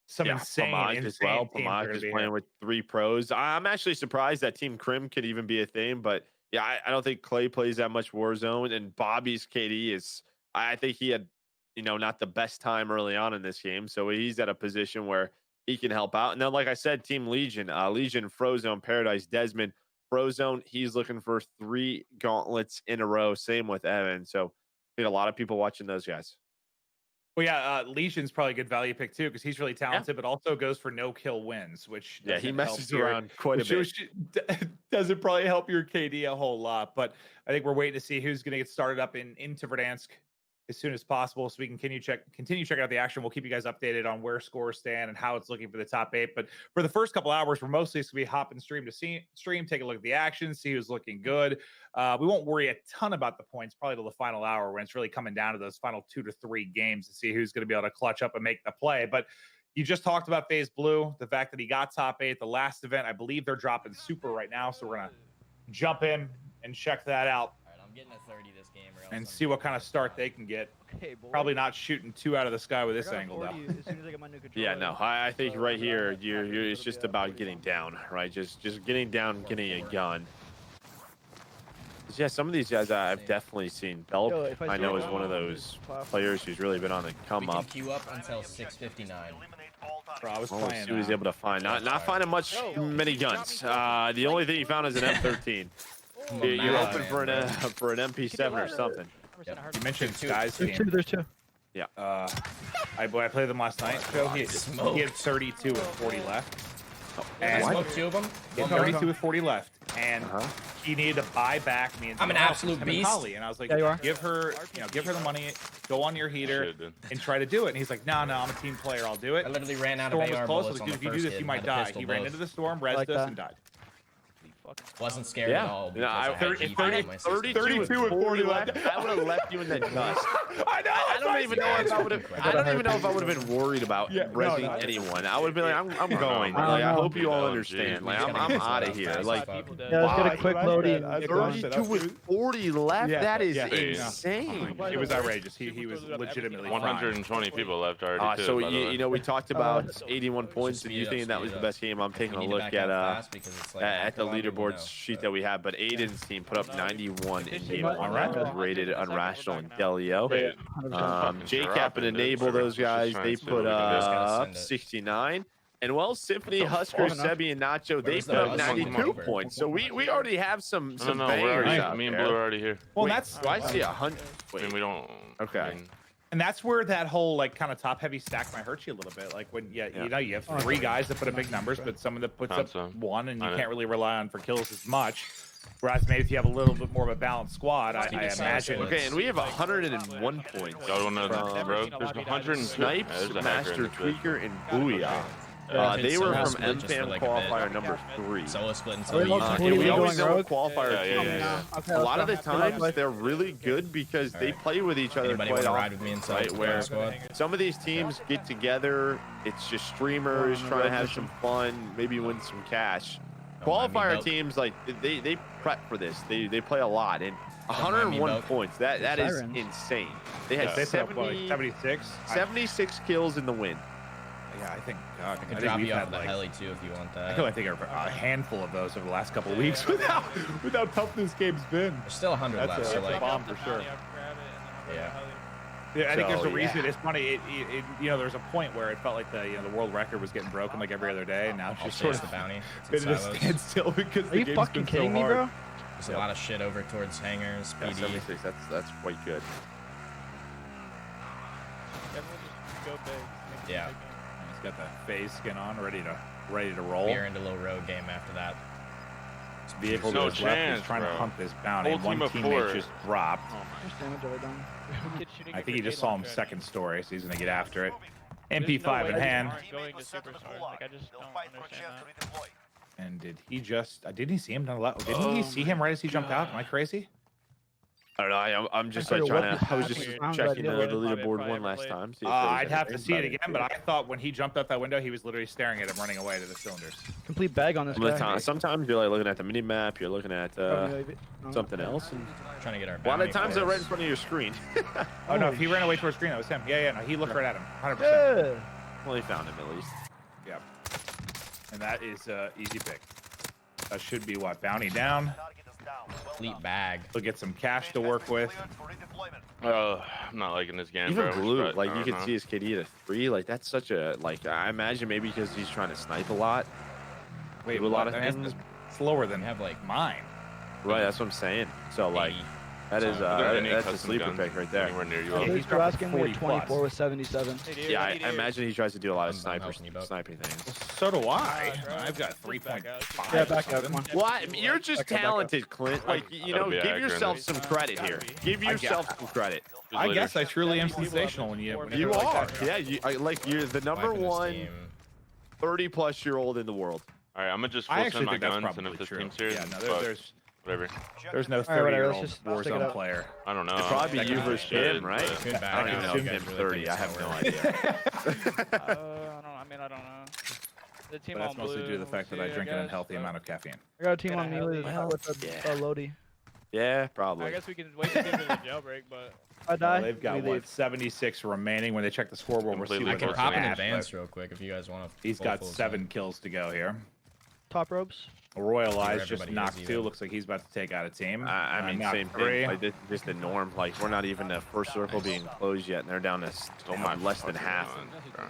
some insane as well. teams Pamaj is playing with 3 pros. I'm actually surprised that Team Crim could even be a thing, but yeah, I don't think Clay plays that much Warzone, and Bobby's KD is. I think he had, not the best time early on in this game, so he's at a position where he can help out. And then, like I said, Team Legion, Legion, Frozone, Paradise, Desmond, Frozone. He's looking for 3 gauntlets in a row. Same with Evan. So, I think a lot of people watching those guys. Well, yeah, Legion's probably a good value pick too because he's really talented, but also goes for no kill wins, which he messes around quite a bit. Which doesn't probably help your KD a whole lot. But I think we're waiting to see who's going to get started up into Verdansk as soon as possible, so we can continue checking out the action. We'll keep you guys updated on where scores stand and how it's looking for the top 8. But for the first couple hours, we're mostly going to be hopping stream to stream, take a look at the action, see who's looking good. We won't worry a ton about the points probably till the final hour when it's really coming down to those final 2 to 3 games to see who's going to be able to clutch up and make the play. But you just talked about FaZe Blue, the fact that he got top 8 the last event. I believe they're dropping Super right now, so we're going to jump in and check that out. Getting a 30 this game and see what kind of start they can get. Probably not shooting 2 out of the sky with this angle, though. Yeah, no, I think right here, it's just about getting down, right? Just getting down, getting a gun. Yeah, some of these guys I've definitely seen. Belp, I know, is one of those players who's really been on the come up. Queue up until 6:59. Bro, I was see playing. what he was able to find. Not finding many guns. The only thing he found is an M13. You're open for an MP7 or something. Yep. You mentioned Sky's team. There's 2. Yeah. I played them last night. So he had 32 with 40 left. And Smoked 2 of them. He had 32 with 40 left, and he needed to buy back me. And I'm an absolute beast. And I was like, give her the money, go on your heater, and try to do it. And he's like, no, I'm a team player, I'll do it. I literally ran out Storm of AR was close. bullets on the If you do first this, kid. you might Had a die. pistol He ran both. into the storm, rezzed us, and died. Wasn't scared at all. Yeah, I because I had heat on my system. 32 with 40 left. I would have left you in the dust. I don't even know if I would have. I don't even know if I would have been worried about rezzing anyone. I would have been like, I'm going. Like, I hope you all understand. Like, I'm out of here. Like, Let's get a quick loading. 32 with 40 left. That is insane. It was outrageous. He was legitimately 120 people left already. So we talked about 81 points, and you think that was the best game. I'm taking a look at the leaderboard sheet that we have, but Aiden's team put up 91 in game 1. Was rated Unrational and Delio. JCap and Enable, those guys, they put up 69. And well, Symphony, Husker, Sebi, and Nacho, they put up 92 points. So we already have some bangers out Me and there. Blue are already here. Well, that's. I see 100. I mean, we don't. Okay. I mean, And that's where that whole like kind of top heavy stack might hurt you a little bit. Like when you have 3 guys that put up big numbers, but someone that puts up 1, and you can't really rely on for kills as much. Whereas maybe if you have a little bit more of a balanced squad, I imagine. Okay, and we have 101 points. Y'all want to rogue? There's 100 Snipes, Master Tweaker, and Booyah. They were from MFAM qualifier number 3. Solo split We always know what qualifier Yeah. a lot of the times they're really good because they play with each other Anybody quite want to ride often, with me inside right? Where squad? some of these teams get together, it's just streamers trying to have some fun, maybe win some cash. Qualifier teams, like they prep for this. They play a lot, and 101 points. That is insane. They had 76 kills in the win. Yeah, I think. I could drop you off the heli too if you want that. I think a handful of those over the last couple of weeks with how tough this game's been. There's still 100 left, so like. Bomb for sure. Yeah. I think there's a reason. It's funny. There's a point where it felt like the world record was getting broken like every other day, and now it's just sort of the bounty. been at a standstill because Are you fucking kidding me, bro? There's a lot of shit over towards hangars, Yeah, PD. 76. That's quite good. Yeah. He's got the FaZe skin on, ready to roll. We're into low road game after that. Vehicle no goes left. chance, He's trying bro. to hunt this bounty. Whole One team of teammate 4. just dropped. Just damage all done. I think he just saw him second story, so he's gonna get after it. MP5 in hand. And did he just? Didn't he see him? Didn't he see him right as he jumped out? Am I crazy? I don't know. I'm just I like figured trying what to. I was the just fuck is checking wrong, the but leaderboard one last time. See if there was I'd have to anything, see it but again, but I thought when he jumped out that window, he was literally staring at him, running away to the cylinders. Complete bag on this some of the guy. time, sometimes you're like looking at the mini map. You're looking at Oh, something else. And Trying to get our a lot of bounty times they're for right in us. front of your screen. Oh no, if he ran away towards green, that was him. Yeah, no, he looked right at him, 100%. Yeah. Well, he found him at least. Yep. And that is easy pick. That should be what, bounty down. Complete bag. We'll get some cash to work with. I'm not liking this game, Even bro. blue, but like I you don't can know. see his KD at a 3. Like that's such a like. I imagine maybe because he's trying to snipe a lot. Wait, Do a lot of that man's things. slower than We have like mine. Right, that's what I'm saying. So like, 80. that is Are there any that's a custom sleeper guns pick right there. Anywhere near you? Yeah, all? he's He's dropping asking me 40 at plus. 24 with 77. Yeah, I imagine he tries to do a lot of I'm helping you, bud. sniping things. So do I. I've got 3.5. Yeah, back out. Come on. Well, you're just Back up, back up. talented, Clint. Like you Gotta know, be give accurate. yourself some credit here. Give yourself some credit. Just I later. guess I truly am sensational when you. You like are. that. Yeah, you're the number Wiping this one team. 30-plus-year-old in the world. All right, I'm gonna just I full actually send my think that's guns, and probably if this true. team's here, Yeah, then no, fuck, there's whatever. no All right, whatever, 30-year-old let's just stick it Warzone up. player. I don't know. Probably That you could versus be shit, him, right? but- Good I bag. don't even know You if guys him's really 30. think I it's have not no worth idea. I don't know. The team But that's on mostly blue, due to the fact that I see, drink an guess, unhealthy but- amount of caffeine. I got a team on me Well, with yeah. a Lodi. Yeah, I probably. guess we can wait to see if there's a jailbreak, but I die. They've got we what, leave. 76 remaining. When they check the scoreboard, we'll see Completely what I can goes pop in smash, advance but real quick if you guys want to. He's got 7 kills to go here. Top ropes. Royal Eyes just everybody is knocked 2. even. Looks like he's about to take out a team. I mean, knocked same 3. thing. Like, this is just the norm. Like, we're not even the first circle being closed yet, and they're down to Oh my less than fucking half. God, bro.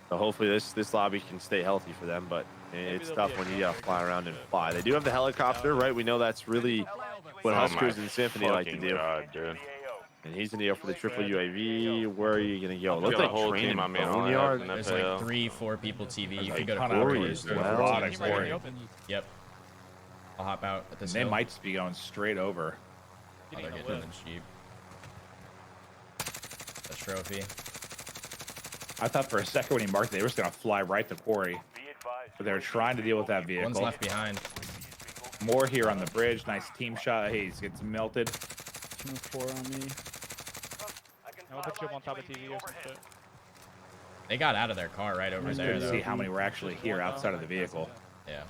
So hopefully this lobby can stay healthy for them, but it's there'll tough be a when you gotta jailbreak fly or around and some shit. fly. They do have the helicopter, right? We know that's really what Oh my Huskers and Symphony like to fucking do. God, dude. And he's in the air for the triple UAV. Where are you gonna go? I've Looks got a like whole Train team and on me. I only Boneyard. have an There's FAL. like 3-4 people TV. You There's can go a to ton of Corey. Corey's. There's There's a a lot of team right in Corey. the open. Yep. I'll hop out at this. They hill. might just be going straight over. Oh, Getting they're a getting whip. the Jeep. The trophy. I thought for a second when he marked it, they were just going to fly right to Quarry. But they were trying to deal with that vehicle. One's left behind. More here on the bridge. Nice team shot. Hey, he gets melted. Team of 4 on me. I'll put you up on top of TV or some shit. They got out of their car right over Just there, couldn't though. see how many were actually here outside of the vehicle. Yeah.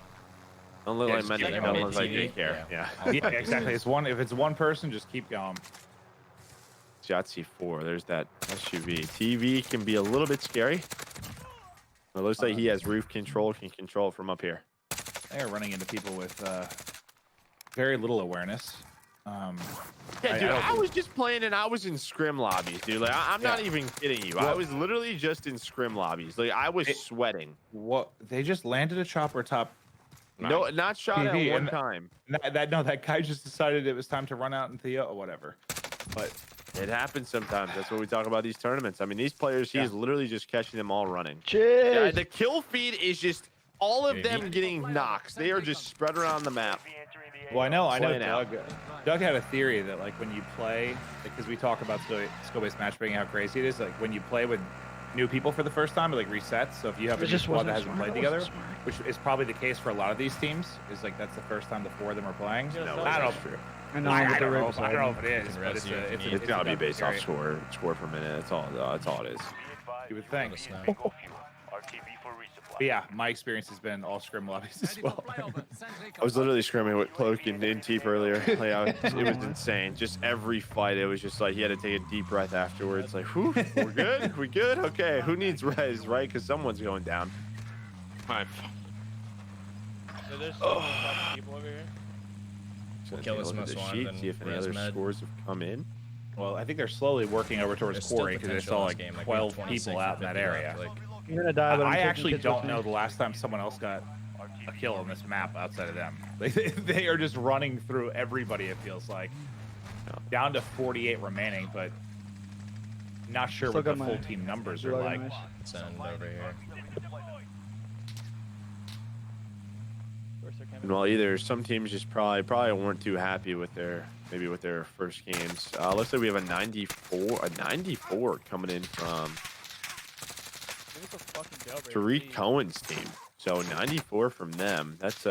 Don't look Yeah, like just men. keep Don't going. look like they TV. care. Yeah. Yeah. Yeah, exactly. If it's one person, just keep going. Jotzi 4. There's that SUV. TV can be a little bit scary. It looks like he has roof control. Can control it from up here. They are running into people with very little awareness. Yeah, dude, don't I think- was just playing and I was in scrim lobbies, dude. Like, I'm not Yeah. even kidding you. I Well- was literally just in scrim lobbies. Like, I was sweating. What? They just landed a chopper top. No, not shot TV, at one and- time. That guy just decided it was time to run out into the whatever. But It happens sometimes. That's what we talk about these tournaments. I mean, these players, he's literally just catching them all running. Yeah, Cheers. the kill feed is just all of Maybe. them getting knocks. They are just spread around the map. well, I know Playing out. Doug had a theory that like when you play, because we talk about skill-based matchmaking, how crazy it is. Like when you play with new people for the first time, it like resets. So if you have a It new just squad wasn't that hasn't smart. played It wasn't together, smart. which is probably the case for a lot of these teams, is like that's the first time the 4 of them are playing. No, I don't know. that's true. And I then don't the know. ribs I don't know if it is, Can but res it's you if a, you it's, need. a, It's got to be a based off theory. score per minute. That's all it is. You would think. Let us know. But yeah, my experience has been all scrim lobbies as well. I was literally scrimming with Cloak and Teep earlier. Like, it was insane. Just every fight, it was just like he had to take a deep breath afterwards. Like, whew, we're good? We good? Okay, who needs res, right? Because someone's going down. My So there's so many fucking people over here. So Kill take a this look at most the wanted sheet, and see if any res other med. scores have come in. Well, I think they're slowly working over towards There's still Quarry because they potential saw in like this game. Like, we have 12 26 people or out in that 50 left, area. like, I'm gonna die, but I'm I taking actually kids don't with me. know the last time someone else got a kill on this map outside of them. They are just running through everybody, it feels like. Down to 48 remaining, but not sure Still what the got my full team numbers are reloading like. nice. send over here. First there came in. And while either some teams just probably weren't too happy with their first games. Looks like we have a 94 coming in from Give us a fucking jailbreak, Tariq please. Cohen's team. So 94 from them. That's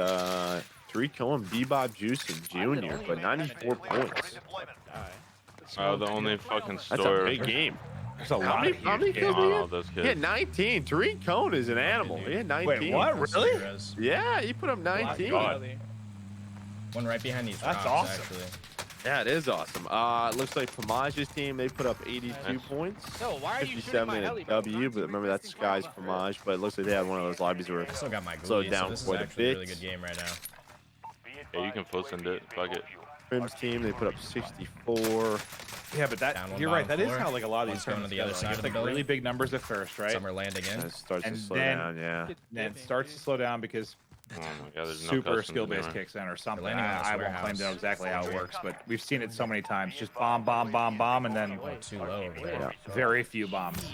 Tariq Cohen, Bebop Juice, and Junior, but 94 points. The only fucking That's store. a big game. There's a How lot many, of how many huge kills games. did he all have? those He kids. had 19. Tariq Cohen is an animal. He had 19. Wait, what? Really? Yeah, he put up 19. One right behind these That's rocks, awesome. actually. Yeah, it is awesome. It looks like Pamage's team, they put up 82 points. No, why are you shooting 57 my and heli, a bro? W, but remember that's Sky's Pamage. But it looks like they had one of those lobbies where I still got my slowed Goulet, down so this is quite a actually a really bit. good game right now. Yeah, you can full send it. Fuck it. Prim's team, they put up 64. Yeah, but Down one you're right. bottom That is floor. how like a lot of these One's going to the tournaments other go. side of Like, the it's like really building. big numbers at first, right? Some are landing in. And it starts to And slow then- down, yeah. Then it starts to slow down because Oh my god, there's no super customs skill-based anywhere. kicks in or something. landing on this I won't claim to know warehouse. exactly how it works, but we've seen it so many times. Just bomb, bomb, bomb, bomb, and then Too low over there. very few bombs.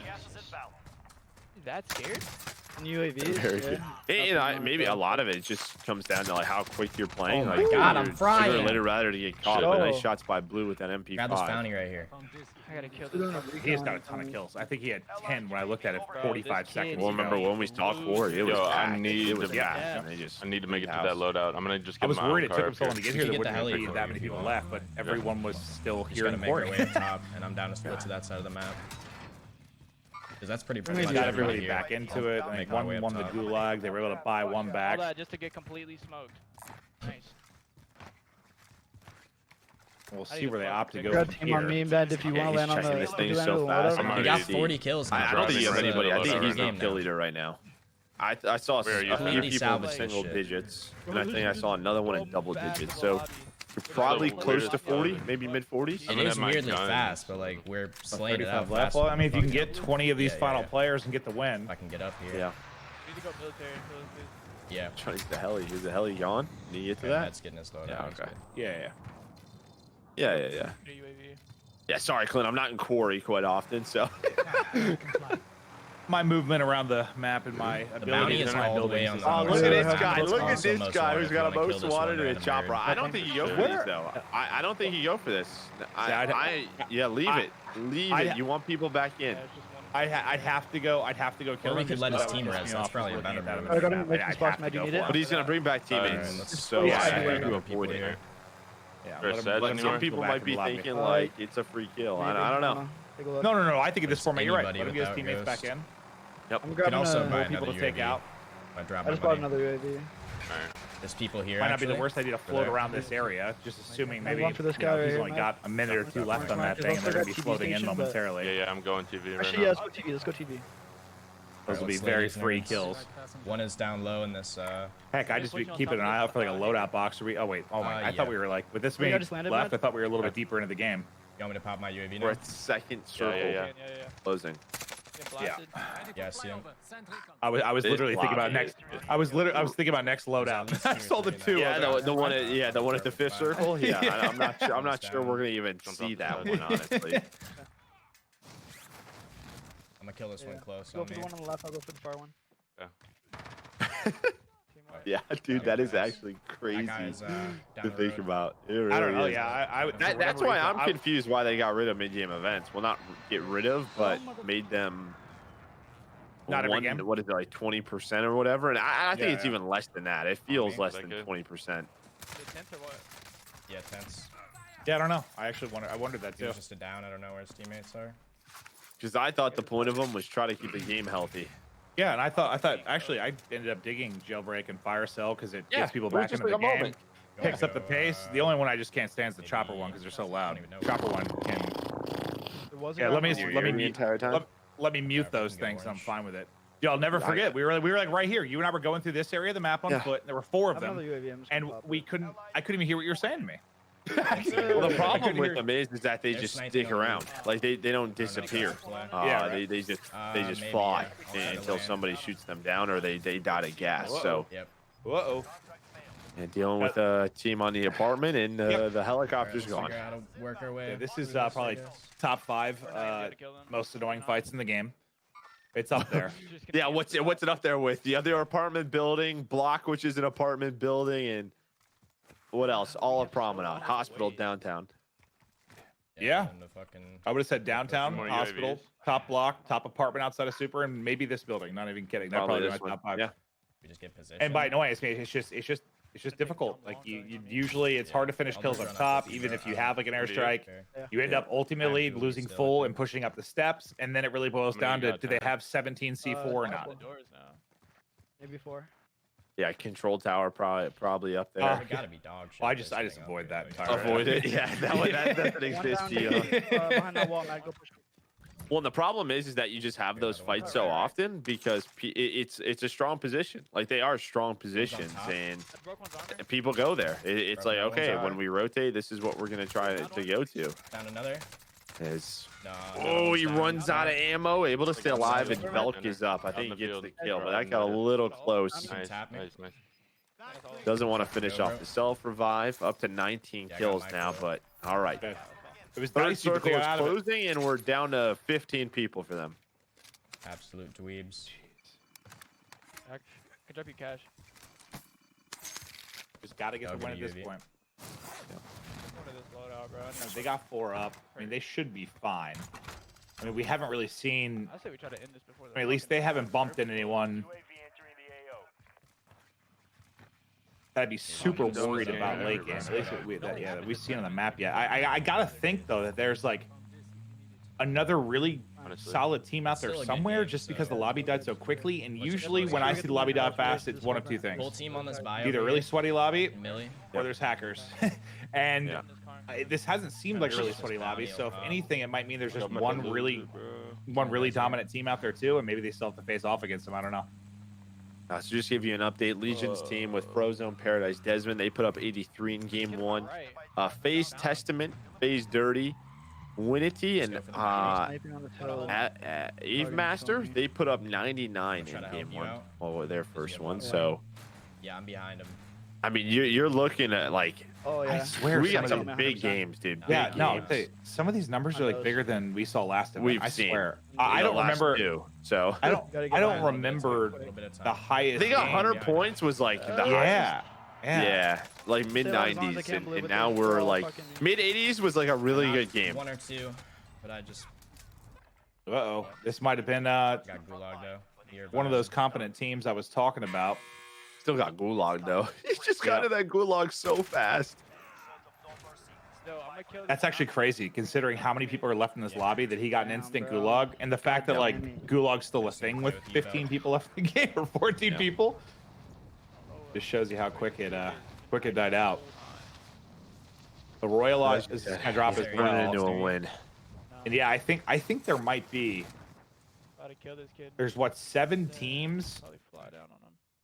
That scared? And UAVs. Very yeah. good. Hey, you know, maybe a lot of it just comes down to like how quick you're playing. Oh my like, God, I'm you're frying. sooner or later rather to get caught. Shit. But nice Oh. shots by Blue with that MP5. Grab this bounty right here. I gotta kill this. He has got a ton of kills. I think he had 10 when I looked at it 45 this kid- seconds Well, ago. remember when we talked for it? It was Yo, I packed. need it was to- packed, Yeah. and they just I need to make it to house. that loadout. I'm gonna just I get was my own worried it car took up him so long to here. get here. You There get the wouldn't heli be that many if you people want. left, but everyone was still Just here gotta in the make our court. way up top, and I'm down to split to that side of the map. Because that's pretty We much got everybody everybody here. back into it. I Make think our way one up won the top. gulag. They were able to buy one All back. that just to get completely smoked. Nice. We'll I see need where to they fuck opt to with go Grab from team on here. me, Ben, if you Yeah, want to he's land on checking the this thing if you so land on the fast. whatever. I'm He already got 40 kills now. I don't think he has Driving anybody. I around think the he's loadout the right kill now. leader right now. I saw Where are you a few at? people in Salvage single shit. digits, and I think I saw another one in double Bad digits. for So lobby. you're probably So close weird. to 40, maybe mid 40s. I'm It gonna is have my weirdly guns. fast, but like we're slaying it out 35 left. fast. Well, I mean, if you can get 20 of these Yeah, yeah, final yeah. players and get the win. If I can get up here. Yeah. We need to go military. Yeah. Trying to get the heli. Is the heli gone? Need you get to Okay, that? that's getting us loaded. Yeah, That's okay. good. Yeah, yeah. Yeah. New UAV. Yeah, sorry, Clint. I'm not in quarry quite often, so. My movement around the map and my bounty ability is to my all the way buildings on is the Oh, north look at side. this guy. That's Look at also this most guy wanted who's if you got a wanna kill most this wanted one and a random chopper. bird. I don't think you go for Where- these, though. I don't think you go for this. See, Yeah, leave it. Leave I- it. You want people back in. Yeah, it's just one. I'd have to go kill Or we him could just let his because team that would rest. piss me That's off probably a looking better at that move. on the I gotta map. make some I'd spots, have to Matt. Do you go need for it? But he's going to bring back Alright, teammates. let's- So Yeah, I I think do. you avoid it. Yeah, Or let him- Sedge let But him some anywhere? go people back might to be the lobby. thinking, like, it's a free kill. I don't know. Take a look. No. I think at this Just format, you're right. anybody Let him get his without teammates ghost. back in. Yep. I'm You can grabbing also buy More a. people another to take UAV. out. I drop I my just bought buddy. another UAV. There's people here. Might not be actually. the worst idea to For float there. around this area, just assuming I maybe want for this you know, guy right he's here, only Matt. got a minute or two left on that There's thing, and also they're going to got be TV floating in station, but- momentarily. Yeah, I'm going TV right Actually, now. yeah, let's go TV. Let's go TV. Those will be Let's very ladies and free nerds. kills. One is down low in this. Heck, I just be keeping an eye out for like a loadout box. Oh wait, oh my! I yeah. thought we were like with this Wait, I being just landed, left. I Matt? thought we were a little bit deeper into the game. You want me to pop my UAV now? We're at second circle yeah. Yeah. closing. Get blasted. Yeah, I see him. I was This literally thinking about lobby next. I was thinking about next loadout. I saw the two. Yeah, I was the like, one at the fifth circle. Yeah, I'm not sure. I'm not sure we're gonna even Jump see off that the one, side. honestly. I'm gonna kill this one close Go on for me. the one on the left. I'll go for the far one. Yeah, dude, that is actually That crazy guy's to down the think road. about. It I don't really know. is. Yeah, I would. for That's whatever why reason, I'm confused why they got rid of mid-game events. Well, not get rid of, but made them Not every game? What is it, like 20% or whatever? And I think Yeah, it's yeah. even less than that. It feels mean, less is that than good? 20%. The tent or what? Yeah, tense. Yeah, I don't know. I actually wondered that He too. was just a down. I don't know where his teammates are. Because I thought the point of them was try to keep the game healthy. Yeah, and I thought actually I ended up digging Jailbreak and Fire Cell because it Yeah, gets people it was back just into the like a game. moment. Picks up the pace. The only one I just can't stand is the maybe- chopper one because they're so I loud. don't even know. Chopper one can. There was a Yeah, guy let me on the let wall. me the mute. entire time. Let me mute Yeah, those we can get things. I'm orange. fine with it. Yo, I'll never forget. We were like right here. You and I were going through this area of the map on Yeah. foot. And there were 4 I of have another them, UAV. I'm just gonna and pop we it. couldn't. I couldn't even hear what you were saying to me. Well, the problem couldn't with hear- them is that they They're just sniping stick on around. me. Like they don't disappear. Yeah, right. They just Maybe, fly yeah. I'll try to until land. somebody shoots them down or they die to gas. Whoa. So Yep. Uh-oh. and dealing with a team on the apartment and Yep. the helicopter's Alright, gone. let's figure out how to work our way. Yeah, this is through I probably guess. top 5 Gotta kill them. most annoying fights in the game. It's up there. Just gonna Yeah, kill what's them. it up there with? The other apartment building, block, which is an apartment building, and what else? All of Promenade, hospital downtown. Yeah. and the fucking- I would have said downtown, More hospital, UAVs. top block, top apartment outside of Super, and maybe this building. Not even kidding. That'd probably be my this one. top 5. Yeah. We just get position. And by the way, it's just It's just difficult. Like you usually it's hard to finish kills up top, even if you have like an airstrike. You end up ultimately losing full and pushing up the steps, and then it really boils down to do they have 17 C4 or not? Doors now. Maybe 4. Yeah, control tower probably up there. It gotta be dog shit. Well, I just avoid that entirely. Avoid it. Yeah, that doesn't exist. Behind that wall, Matt. Go push. Well, and the problem is that you just have those fights so often because it's a strong position. Like they are strong positions, and people go there. It's like, okay, when we rotate, this is what we're gonna try to go to. Found another. Oh, he runs out of ammo, able to stay alive, and Belk is up. I think he gets the kill, but that got a little close. Nice. Doesn't want to finish off the self-revive. Up to 19 kills now, but all right. It was Third nice you circle clear is out of it. closing, and we're down to 15 people for them. Absolute dweebs. I can drop you cash. Just gotta get the win at this point. One of this loadout, bro. No, they got 4 up. I mean, they should be fine. I mean, we haven't really seen. I say we try to end this before. I mean, at least they haven't bumped into anyone. I'd be super worried about late game. At least we've seen on the map yet. I gotta think though that there's like another really solid team out there somewhere, just because the lobby died so quickly. And usually when I see the lobby die fast, it's one of two things: Full team on this bio. either really sweaty lobby, Millie. or there's hackers. And this hasn't seemed like a really sweaty lobby. So if anything, it might mean there's just one really dominant team out there too, and maybe they still have to face off against them. I don't know. So just give you an update. Legion's team with Frozone, Paradise, Desmond, they put up 83 in game 1. FaZe Testament, FaZe Dirty, Winity, and Eve Master, they put up 99 in game 1. Well, their first one. So Yeah, I'm behind him. I mean, you're looking at like, Oh yeah. I swear we got some of some these- big games, dude. Yeah, Big no, games. some of these numbers are like bigger than we saw last time. We've I seen. swear. You I know, don't last remember. two, so I don't remember A little bit of time. the highest. they got game. 100 points was like the highest. Yeah. Yeah, like mid Still, as long as I 90s, can't and believe it, now they're we're all like fucking- mid 80s was like a really good game. 1 or 2, but I just Uh-oh. This might have been got gulag though. one of those competent teams I was talking about. Still got gulag though. He just got to that gulag so fast. So I'm gonna kill That's actually crazy, considering how many people are left in this lobby that he got an instant bro. gulag, and the fact that like Goddamn. gulag's still a thing with 15 people left in the game or 14 people. Just shows you how quick it died out. The Royal Eyes is kind of drop as Turn it into well. a win. And yeah, I think there might be. About to kill this kid. There's what 7 teams. Probably fly down on him.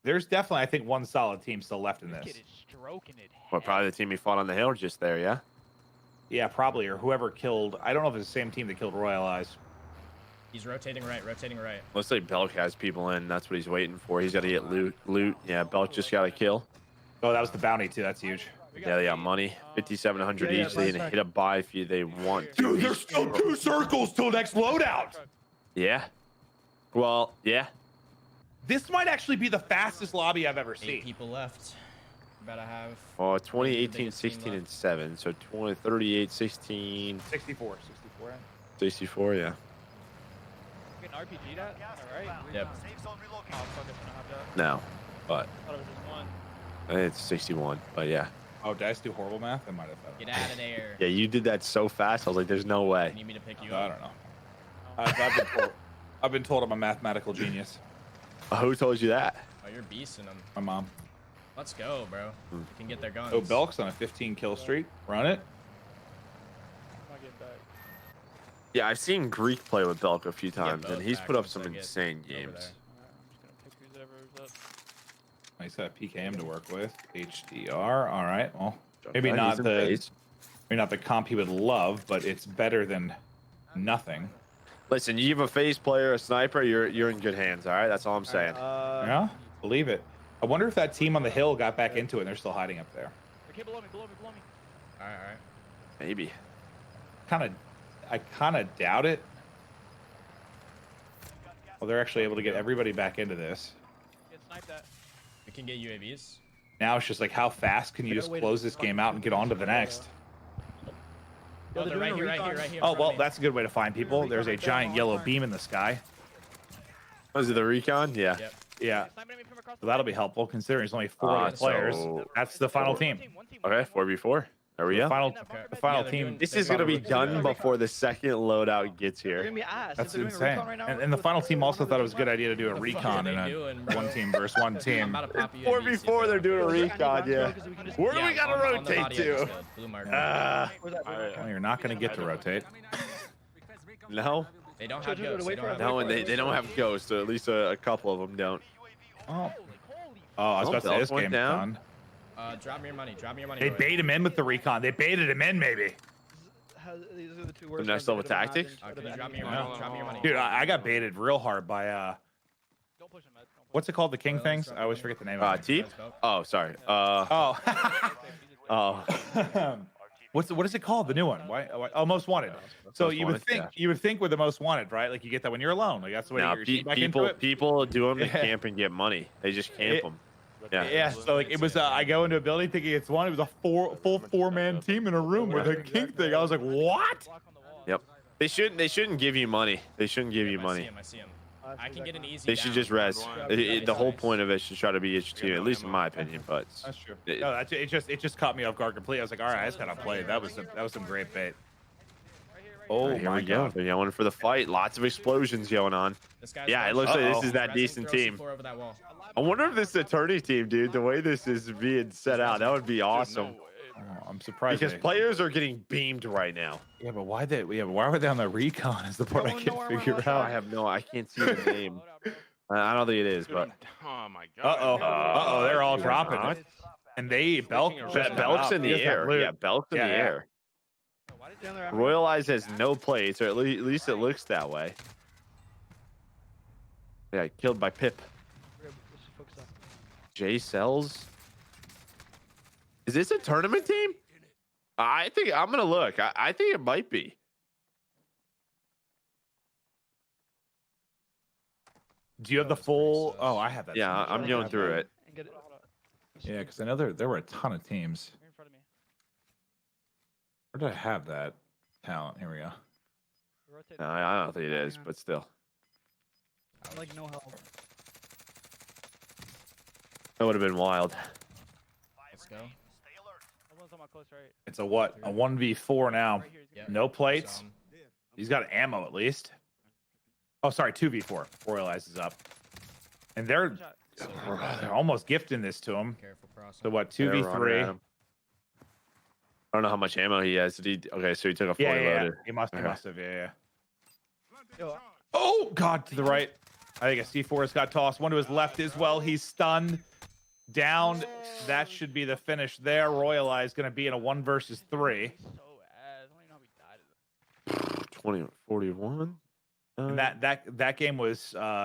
There's definitely I think one solid team still left in This this. kid is stroking it. Well, probably the team he fought on the hill just there, yeah? Yeah, probably, or whoever killed. I don't know if it's the same team that killed Royal Eyes. He's rotating right, rotating right. Looks like Belk has people in. That's what he's waiting for. He's got to get loot. Yeah, Belk just got a kill. Oh, that was the bounty too. That's huge. Yeah, they got money. 5,700 Yeah, each. They can back. hit a buy if they want to. Dude, there's still 2 circles till next loadout. Yeah. Well, yeah. This might actually be the fastest lobby I've ever 8 seen. people left. About to have. Oh, 20, the 18, biggest team 16, left. and 7. So 20, 38, 16, 64. 64, yeah. Fucking RPG that? Alright. Yep. Oh, fuck, I shouldn't have that. No, but I thought it was just one. it's 61. But yeah. Oh, did I just do horrible math? I might have. Get out of there. Yeah, you did that so fast. I was like, there's no You way. need me to pick you I up? don't know. I've been told I'm a mathematical genius. Who told you that? Oh, you're beasting them. My mom. Let's go, bro. You can get their guns. Oh, Belk's on a 15 kill streak. Run it. I'm not getting back. Yeah, I've seen Greek play with Belk a few Get times, both and he's back put up once some I get insane over games. there. Alright, I'm just gonna pick whoever's up. Nice got PKM to work with. HDR. All right. Well, maybe He's not in the phase. maybe not the comp he would love, but it's better than nothing. Listen, you have a phase player, a sniper, you're in good hands, all right? That's all I'm saying. Yeah, believe it. I wonder if that team on the hill got back into it and they're still hiding up there. Okay, below me, below me, below me. All right. Maybe. I kind of doubt it. Well, they're actually able to get everybody back into this. Get sniped at. We can get UAVs. Now it's just like, how fast can you just close this game out and get on to the next? Oh, they're right here, right here, right here. Oh, in front well, of me. that's a good way to find people. There's a giant yellow beam in the sky. Was it the recon? Yeah. Yep. Yeah. So that'll be helpful considering there's only 4 other players. So- That's the final team. Okay, 4v4. There we go. The final they're team. doing- This they is going to be probably should done have. before the second loadout gets They're here. gonna be ass. That's If they're doing a insane. recon right now, And the final team also thought it was a good idea to do a What the fuck recon are in they a doing, bro? 1 team versus 1 I'm team. about to pop you 4v4, they're doing a I need recon, bounce yeah. because we can just- Where do we got to on the rotate body edge to? is good. Blue marker. Where's that? Well, you're not going to get to rotate. No, They don't So have just ghosts. wait They for don't it. have no, and they don't have ghosts, so at least a couple of them don't. Oh, I was about to say this Belk went game's down. done. Drop me your money. Drop me your money. They Roy. bait him in with the recon. They baited him in, maybe. These are the two worst. next ones level that could've tactics? happened. Can you drop me your Yeah. money? Drop me your money. Dude, I got baited real hard by Don't push him, Ed. Don't push what's it called? The king Well, things? let's I always drop forget the name Uh, of it. Teep? Oh, sorry. Oh. Oh. What is it called? The new one? Why? Oh, most wanted. So Most you would Wanted, think yeah. you would think with the most wanted, right? Like you get that when you're alone. Like that's the way Now, you get your shit back into people it. people do them to Yeah. camp and get money. They just camp them. Yeah. Yeah, so like it was, I go into a building thinking it's one. It was a full 4-man team in a room with a king thing. I was like, what? Block on the wall. Yep. They shouldn't give you money. They shouldn't give you I see money. him. I see him. That's I can get an easy. They should down. just res. Yeah, The whole nice. point of it should try to be get your team, at least in my opinion. But That's true. It- No, it just caught me off guard completely. I was like, all right, I just gotta play. That was some great bait. Oh here my we go. god. They're going for the fight. Lots of explosions going on. This guy's Yeah, it res- looks like this Uh-oh. is that resing, decent throw team. C4 over that wall. I wonder if this is a tourney team, dude. The way this is being set out, that would be awesome. Oh, I'm surprised. Because they- players are getting beamed right now. Yeah, but why why were they on the recon? Is the part I No, no, can't no, figure no, no, out. I can't see the name. I don't think it is, but Oh my god. Uh-oh, they're all dropping not. it. And they Belk. Belk's in the air. Yeah, Belk's in the Yeah, yeah. air. Royal Eyes has no plates, or at least it looks that way. Yeah, killed by Pip. J Cells. Is this a tournament team? I think I'm gonna look. I think it might be. Do you have the full? Oh, I have that. Yeah, somewhere. I'm going through it. Yeah, because I know there were a ton of teams. You're in front of me. Where did I have that talent? Here we go. Rotate. No, I don't think it is, but still, Like no help. that would have been wild. Let's go. One's on my close right. It's a what? A 1v4 now. Right here. He's Yep. No plates. Some. He's got ammo at least. Oh, sorry, 2v4. Royal Eyes is up. And they're almost gifting this to him. Careful crossing. So what? They're running at 2v3. him. I don't know how much ammo he has. Did he? Okay, so he took a 40 Yeah, yeah, yeah. loaded. He must Okay. have. Yeah, yeah. Yo, Oh God, to the right. I think a C4's got tossed. One to his left as well. He's stunned. Down. That should be the finish there. Royal Eye is going to be in a 1 versus 3. so ass. I don't even know how we died. 20, 41. And that game was